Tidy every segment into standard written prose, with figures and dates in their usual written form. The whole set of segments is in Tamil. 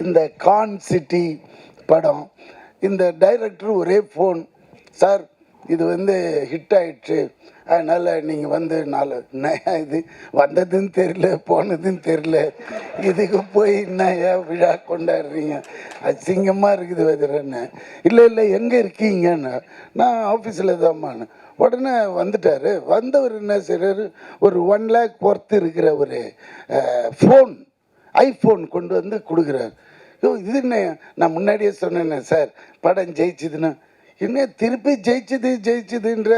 இந்த கான் சிட்டி படம், இந்த டைரக்டர் ஒரே ஃபோன், சார் இது ஹிட் ஆயிடுச்சு, அதனால் நீங்கள் இது வந்ததுன்னு தெரியல போனதுன்னு தெரியல, இதுக்கு போய் என்னையா விழா கொண்டாடுறீங்க, அசிங்கமாக இருக்குது வதுரன்னு. இல்லை இல்லை எங்கே இருக்கீங்கன்னு, நான் ஆஃபீஸில் தான்மான்னு. உடனே வந்துட்டார். வந்தவர் என்ன செய்கிறாரு, ஒரு 1 lakh ஒர்த்து இருக்கிற ஒரு ஃபோன், ஐஃபோன் கொண்டு வந்து கொடுக்குறாரு. இது என்ன, நான் முன்னாடியே சொன்னேன்னே சார் படம் ஜெயிச்சுதுன்னா, என்ன திருப்பி ஜெயிச்சுதுன்ற,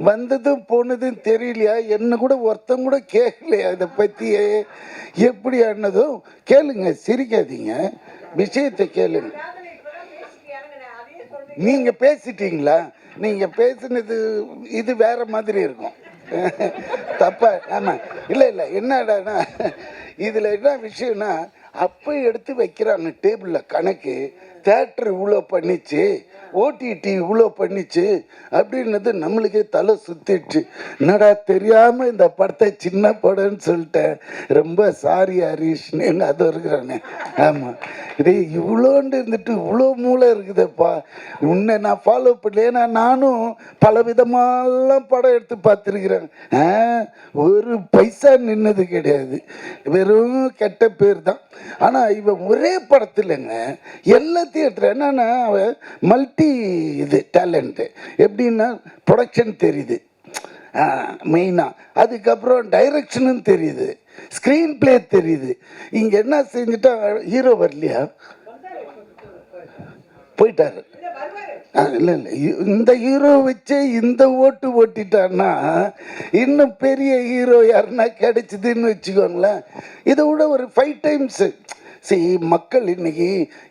வந்ததும் போனதும் தெரியலையா, என்ன கூட ஒருத்தம் கூட கேட்கலையா இதை பற்றியே, எப்படி ஆனதும் கேளுங்க, சிரிக்காதீங்க, விஷயத்தை கேளுங்க. நீங்கள் பேசிட்டீங்களா, நீங்கள் பேசுனது இது வேற மாதிரி இருக்கும் தப்பா. ஆமாம், இல்லை இல்லை என்னடானா இதில் என்ன விஷயம்னா, அப்போ எடுத்து வைக்கிறாங்க டேபிளில் கணக்கு, தேட்டர் இவ்வளோ பண்ணிச்சு, ஓடிடி இவ்வளோ பண்ணிச்சு அப்படின்னது நம்மளுக்கே தலை சுத்திடுச்சு. என்னடா தெரியாமல் இந்த படத்தை சின்ன படம்னு சொல்லிட்டேன், ரொம்ப சாரி ஹரீஷ்னு அது இருக்கிறானே. ஆமாம், இதே இவ்வளோண்டு இருந்துட்டு இவ்வளோ மூளை இருக்குதுப்பா, உன்னை நான் ஃபாலோ பண்ணல. ஏன்னா நானும் பல விதமாலாம் படம் எடுத்து பார்த்துருக்குறேன், ஒரு பைசா நின்னது கிடையாது, வெறும் கெட்ட பேர் தான். ஆனால் இவன் ஒரே படத்துலங்க எல்லாத்தையும் எடுத்துற. என்னன்னா அவன் மல்டி இது டேலண்ட்டு, எப்படின்னா ப்ரொடக்ஷன் தெரியுது மெயினாக, அதுக்கப்புறம் டைரக்ஷனும் தெரியுது, ஸ்க்ரீன் பிளே தெரியுது. இங்கே என்ன செஞ்சுட்டா, ஹீரோ வரலையா, போயிட்டாரு. இல்லை இல்லை, இந்த ஹீரோ வச்சு இந்த ஓட்டிட்டான்னா இன்னும் பெரிய ஹீரோ யாருன்னா கிடைச்சிதுன்னு வச்சுக்கோங்களேன். இதை விட ஒரு 5 times. மக்கள் இன்னைக்கு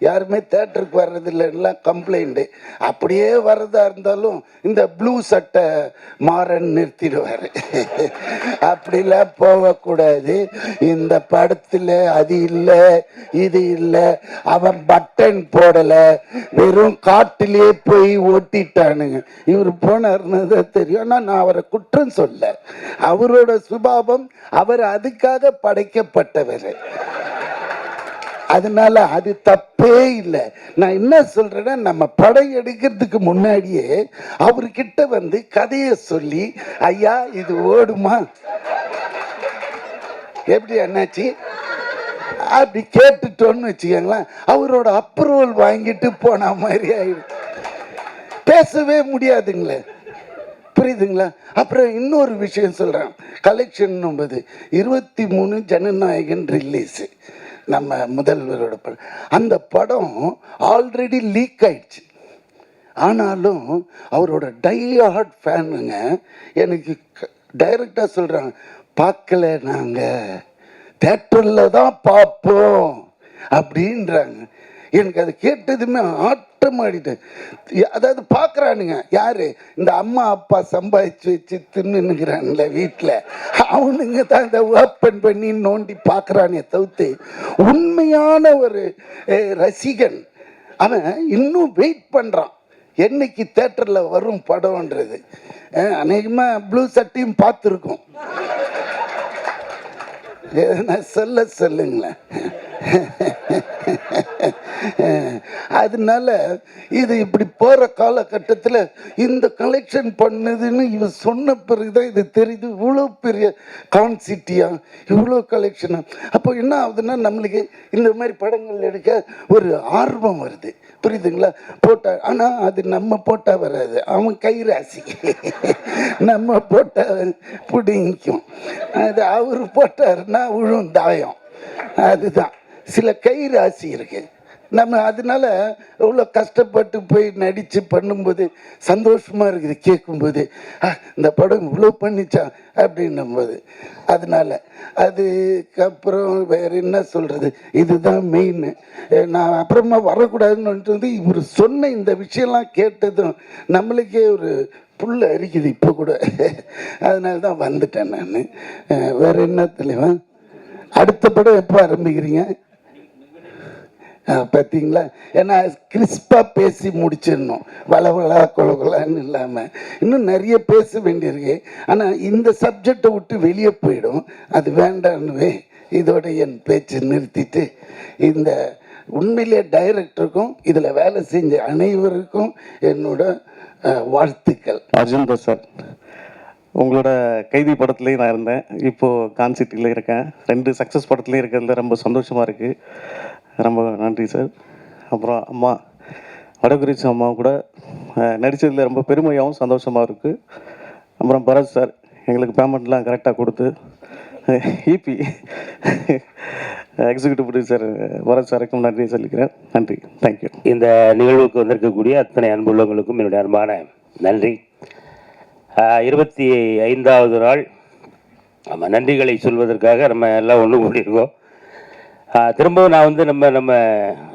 யாருமே தேட்டருக்கு வர்றதில்லைன்னா கம்ப்ளைண்ட்டு. அப்படியே வர்றதா இருந்தாலும் இந்த ப்ளூ சட்டை மாறன் நிறுத்திடுவார். அப்படிலாம் போகக்கூடாது. இந்த படத்தில் அது இல்லை இது இல்லை, அவன் பட்டன் போடலை, வெறும் காட்டிலே போய் ஓட்டிட்டானுங்க. இவர் போனார்னு தான் தெரியும். ஆனால் நான் அவரை குற்றம் சொல்ல, அவரோட சுபாவம், அவர் அதுக்காக படைக்கப்பட்டவர், அதனால அது தப்பே இல்லை. நான் என்ன சொல்றேன்னா, நம்ம படம் எடுக்கிறதுக்கு முன்னாடியே அவர்கிட்ட கதையை சொல்லி, ஐயா இது ஓடுமா, எப்படி அண்ணாச்சி அப்படி கேட்டுட்டோன்னு வச்சுக்கோங்களேன், அவரோட அப்ரூவல் வாங்கிட்டு போன மாதிரி ஆயிடும். பேசவே முடியாதுங்களே, புரியுதுங்களா? அப்புறம் இன்னொரு விஷயம் சொல்றேன், கலெக்ஷன் 23 ஜனநாயகன் ரிலீஸ், நம்ம முதல்வரோட படம். அந்த படம் ஆல்ரெடி லீக் ஆயிடுச்சு. ஆனாலும் அவரோட டை-ஹார்ட் ஃபேனுங்க எனக்கு டைரக்டாக சொல்கிறாங்க, பார்க்கல, நாங்கள் தேட்டரில் தான் பார்ப்போம் அப்படின்றாங்க. எனக்கு அது கேட்டதுமே ஆட்டம் ஆடிட்டேன். அதாவது பார்க்குறானுங்க யாரு, இந்த அம்மா அப்பா சம்பாதிச்சு வச்சு தின்னுங்கிறான்ல வீட்டில், அவனுங்க தான் இந்த ஓப்பன் பண்ணி நோண்டி பார்க்குறானே தவிர்த்து உண்மையான ஒரு ரசிகன் அவன் இன்னும் வெயிட் பண்ணுறான் என்னைக்கு தேட்டரில் வரும் படம்ன்றது. அநேகமாக ப்ளூ சட்டையும் பார்த்துருக்கோம். சொல்லுங்களேன். அதனால இது இப்படி போற காலகட்டத்தில் இந்த கலெக்ஷன் பண்ணதுன்னு இவன் சொன்ன பிறகுதான் இது தெரியுது, இவ்வளோ பெரிய கான்சிட்டியா, இவ்வளோ கலெக்ஷனா. அப்போ என்ன ஆகுதுன்னா, நம்மளுக்கு இந்த மாதிரி படங்கள் எடுக்க ஒரு ஆர்வம் வருது, புரியுதுங்களா? போட்டா, ஆனால் அது நம்ம போட்டா வராது, அவன் கை ராசி. நம்ம போட்டா பிடிக்கும், அது அவர் போட்டாருன்னா விழும் தாயம். அதுதான் சில கை ராசி இருக்கு. நம்ம அதனால எவ்வளோ கஷ்டப்பட்டு போய் நடித்து பண்ணும்போது சந்தோஷமாக இருக்குது கேட்கும்போது, இந்த படம் இவ்வளோ பண்ணிச்சான் அப்படின்னும்போது. அதனால் அதுக்கப்புறம் வேறு என்ன சொல்கிறது, இதுதான் மெயின். நான் அப்புறமா வரக்கூடாதுன்னு இவர் சொன்ன இந்த விஷயம்லாம் கேட்டதும் நம்மளுக்கே ஒரு புல் அரிக்குது இப்போ கூட. அதனால தான் வந்துட்டேன் நான். வேறு என்ன தலைவா, அடுத்த படம் எப்போ ஆரம்பிக்கிறீங்க? பார்த்தீங்களா? ஏன்னா கிறிஸ்பாக பேசி முடிச்சிடணும், வளவளா கொலகொலான்னு இல்லாமல். இன்னும் நிறைய பேச வேண்டியிருக்கு, ஆனால் இந்த சப்ஜெக்டை விட்டு வெளியே போயிடும், அது வேண்டான்னுவே இதோட என் பேச்சு நிறுத்திட்டு இந்த உண்மையிலே டைரக்டருக்கும் இதில் வேலை செஞ்ச அனைவருக்கும் என்னோட வாழ்த்துக்கள். அர்ஜுன் தாஸ் சார், உங்களோட கைதி படத்துலேயும் நான் இருந்தேன், இப்போது கான்சிட்டியில் இருக்கேன். 2 சக்ஸஸ் படத்துலேயும் இருக்கிறதுல ரொம்ப சந்தோஷமாக இருக்குது. ரொம்ப நன்றி சார். அப்புறம் அம்மா வடகுறிச்சி அம்மா கூட நடித்ததில் ரொம்ப பெருமையாகவும் சந்தோஷமாக இருக்குது. அப்புறம் பரத் சார் எங்களுக்கு பேமெண்ட்லாம் கரெக்டாக கொடுத்து, இபி எக்ஸிக்யூட்டிவ் ப்ரொடியூசர் பரத் சாருக்கும் நன்றி சொல்லிக்கிறேன். நன்றி, தேங்க்யூ. இந்த நிகழ்வுக்கு வந்திருக்கக்கூடிய அத்தனை அன்புள்ளவங்களுக்கும் என்னுடைய அன்பான நன்றி. 25வது நாள் நம்ம நன்றிகளை சொல்வதற்காக நம்ம எல்லாம் ஒன்று கூடியிருக்கோம். திரும்பவும் நான் வந்து நம்ம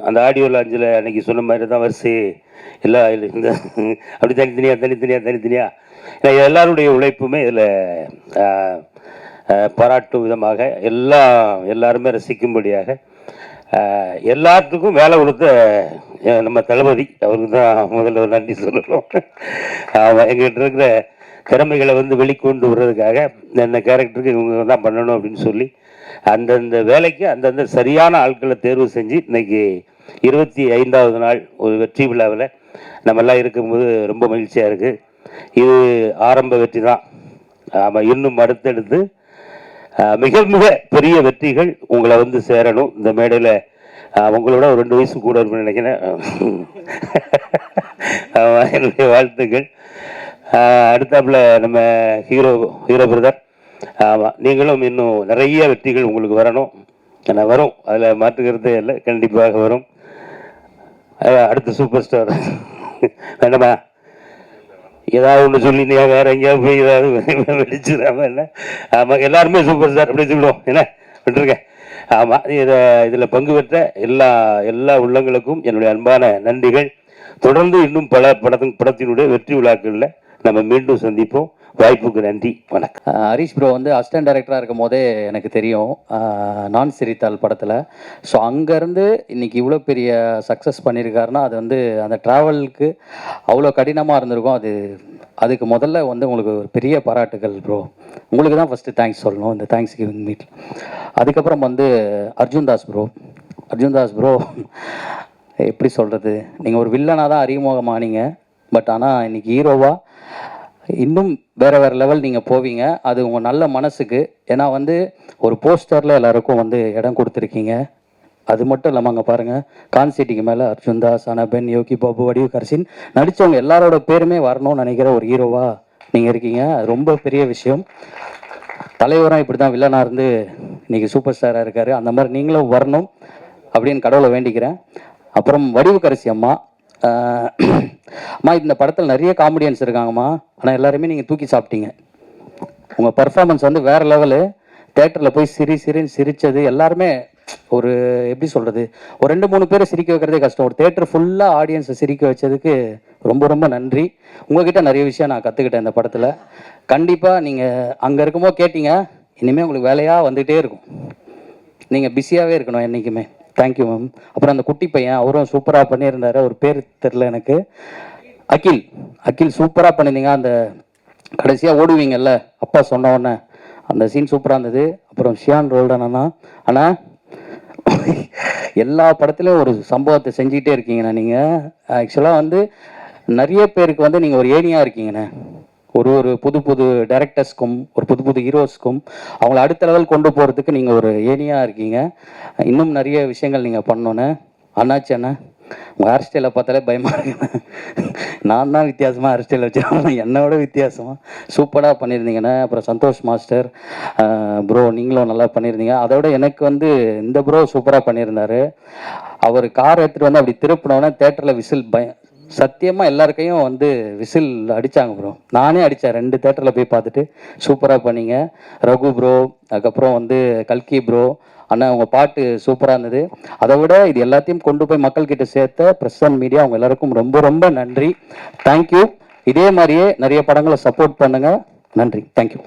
அந்த ஆடியோ லாஞ்சில் அன்றைக்கி சொன்ன மாதிரி தான் வரிசை எல்லாம் இந்த அப்படி தனித்தனியாக எல்லாருடைய உழைப்புமே இதில் பாராட்டும் விதமாக எல்லாருமே ரசிக்கும்படியாக எல்லாத்துக்கும் வேலை கொடுத்த நம்ம தளபதி அவருக்கு தான் முதல்ல ஒரு நன்றி சொல்லணும். எங்கிட்ட இருக்கிற திறமைகளை வந்து வெளிக்கொண்டு வர்றதுக்காக இந்த கேரக்டருக்கு இவங்க தான் பண்ணணும் அப்படின்னு சொல்லி அந்தந்த வேலைக்கு அந்தந்த சரியான ஆட்களை தேர்வு செஞ்சு இன்னைக்கு 25வது நாள் ஒரு வெற்றி விழாவில் நம்மெல்லாம் இருக்கும்போது ரொம்ப மகிழ்ச்சியாக இருக்குது. இது ஆரம்ப வெற்றி தான். ஆமாம், இன்னும் அடுத்தடுத்து மிக மிக பெரிய வெற்றிகள் உங்களை வந்து சேரணும். இந்த மேடையில் உங்களோட ஒரு 2 வயசு கூட இருக்குன்னு நினைக்கிறேன். என்னுடைய வாழ்த்துக்கள். அடுத்தாப்புல நம்ம ஹீரோ பிரதர், ஆமாம், நீங்களும் இன்னும் நிறைய வெற்றிகள் உங்களுக்கு வரணும். வரும், அதில் மாற்றுக்கிறதே இல்லை, கண்டிப்பாக வரும். அடுத்த சூப்பர் ஸ்டார் வேண்டாமா, ஏதாவது ஒன்று சொல்லினியா வேற எங்கேயாவது போய் ஏதாவது வெடிச்சுடாம இல்லை. ஆமாம், எல்லாருமே சூப்பர் ஸ்டார் அப்படி சொல்லுவோம், என்ன விட்டுருங்க. ஆமாம், இதில் பங்கு பெற்ற எல்லா உள்ளங்களுக்கும் என்னுடைய அன்பான நன்றிகள். தொடர்ந்து இன்னும் பல படத்தினுடைய வெற்றி விழாக்களில் நம்ம மீண்டும் சந்திப்போம். வாய்ப்புக்கு நன்றி, வணக்கம். ஹரிஷ் ப்ரோ வந்து அசிஸ்டன்ட் டைரக்டராக இருக்கும் போதே எனக்கு தெரியும், நான் சிரித்தாள் படத்தில். ஸோ அங்கேருந்து இன்றைக்கி இவ்வளோ பெரிய சக்ஸஸ் பண்ணியிருக்காருன்னா அது வந்து அந்த ட்ராவலுக்கு அவ்வளோ கடினமாக இருந்திருக்கும். அதுக்கு முதல்ல வந்து உங்களுக்கு ஒரு பெரிய பாராட்டுகள் ப்ரோ. உங்களுக்கு தான் ஃபஸ்ட்டு தேங்க்ஸ் சொல்லணும் இந்த தேங்க்ஸ் கிவிங் மீட். அதுக்கப்புறம் வந்து அர்ஜுன் தாஸ் ப்ரோ எப்படி சொல்கிறது, நீங்கள் ஒரு வில்லனாக தான் அறிமுகமானீங்க. பட் ஆனால் இன்றைக்கி ஹீரோவாக இன்னும் வேறு லெவல் நீங்கள் போவீங்க. அது உங்கள் நல்ல மனசுக்கு. ஏன்னா வந்து ஒரு போஸ்டரில் எல்லாருக்கும் வந்து இடம் கொடுத்துருக்கீங்க. அது மட்டும் இல்லாமல் அங்கே பாருங்கள், கான்சிட்டிக்கு மேலே அர்ஜுன் தாஸ், அனபென், யோகி பாபு, வடிவு கர்சின் நடித்தவங்க எல்லாரோட பேருமே வரணும்னு நினைக்கிற ஒரு ஹீரோவாக நீங்கள் இருக்கீங்க. அது ரொம்ப பெரிய விஷயம். தலைவராக இப்படி தான் வில்லனாக இருந்து இன்றைக்கி சூப்பர் ஸ்டாராக இருக்கார். அந்த மாதிரி நீங்களும் வரணும் அப்படின்னு கடவுளை வேண்டிக்கிறேன். அப்புறம் வடிவு கரிசி அம்மா, இந்த படத்தில் நிறைய காமெடியன்ஸ் இருக்காங்கம்மா, ஆனால் எல்லாருமே நீங்கள் தூக்கி சாப்பிட்டீங்க. உங்கள் பர்ஃபார்மன்ஸ் வந்து வேறு லெவலு. தேட்டரில் போய் சிரித்தது எல்லாருமே ஒரு எப்படி சொல்கிறது, ஒரு 2-3 பேரை சிரிக்க வைக்கிறதே கஷ்டம். ஒரு தேட்டர் ஃபுல்லாக ஆடியன்ஸை சிரிக்க வச்சதுக்கு ரொம்ப ரொம்ப நன்றி. உங்கள்கிட்ட நிறைய விஷயம் நான் கற்றுக்கிட்டேன் இந்த படத்தில். கண்டிப்பாக நீங்கள் அங்கே இருக்கும்போது கேட்டீங்க, இனிமேல் உங்களுக்கு வேலையாக வந்துகிட்டே இருக்கும். நீங்கள் பிஸியாகவே இருக்கணும் என்றைக்குமே. Thank you ma'am. அப்புறம் அந்த குட்டி பையன், அவரும் சூப்பராக பண்ணியிருந்தார். ஒரு பேர் தெரில எனக்கு. அகில் சூப்பராக பண்ணியிருந்தீங்க. அந்த கடைசியாக ஓடுவீங்கல்ல அப்பா சொன்ன உடனே அந்த சீன் சூப்பராக இருந்தது. அப்புறம் ஷியான் ரோல்டன் ஆனால் எல்லா படத்துலையும் ஒரு சம்பவத்தை செஞ்சுக்கிட்டே இருக்கீங்கண்ணா. நீங்கள் ஆக்சுவலாக வந்து நிறைய பேருக்கு வந்து நீங்கள் ஒரு ஏணியாக இருக்கீங்கண்ணே. ஒரு புது டைரக்டர்ஸ்க்கும் ஒரு புது ஹீரோஸ்க்கும் அவங்கள அடுத்த லெவல் கொண்டு போகிறதுக்கு நீங்கள் ஒரு ஏணியாக இருக்கீங்க. இன்னும் நிறைய விஷயங்கள் நீங்கள் பண்ணோன்னே. அண்ணாச்சி அண்ணா, உங்கள் ஹேர் ஸ்டைலை பார்த்தாலே பயமாக இருக்குண்ணே. நான் தான் வித்தியாசமாக ஹேர் ஸ்டைல் வச்சுருக்கேன், என்னோட வித்தியாசமாக சூப்பராக பண்ணியிருந்தீங்கண்ணே. அப்புறம் சந்தோஷ் மாஸ்டர் ப்ரோ, நீங்களும் நல்லா பண்ணியிருந்தீங்க. அதோட எனக்கு வந்து இந்த ப்ரோ சூப்பராக பண்ணியிருந்தார். அவர் கார் எடுத்துகிட்டு வந்து அப்படி திருப்பினோன்னே தேட்டரில் விசில் சத்தியமாக எல்லாருக்கையும் வந்து விசில் அடித்தாங்க ப்ரோ. நானே அடித்தேன் 2 தேட்டரில் போய் பார்த்துட்டு. சூப்பராக பண்ணீங்க ரகு ப்ரோ. அதுக்கப்புறம் வந்து கல்கி ப்ரோ அண்ணா, உங்கள் பாட்டு சூப்பராக இருந்தது. அதை விட இது எல்லாத்தையும் கொண்டு போய் மக்கள்கிட்ட சேர்த்த ப்ரெஸ் அண்ட் மீடியா, அவங்க எல்லாருக்கும் ரொம்ப ரொம்ப நன்றி. தேங்க்யூ. இதே மாதிரியே நிறைய படங்களை சப்போர்ட் பண்ணுங்கள். நன்றி, தேங்க்யூ.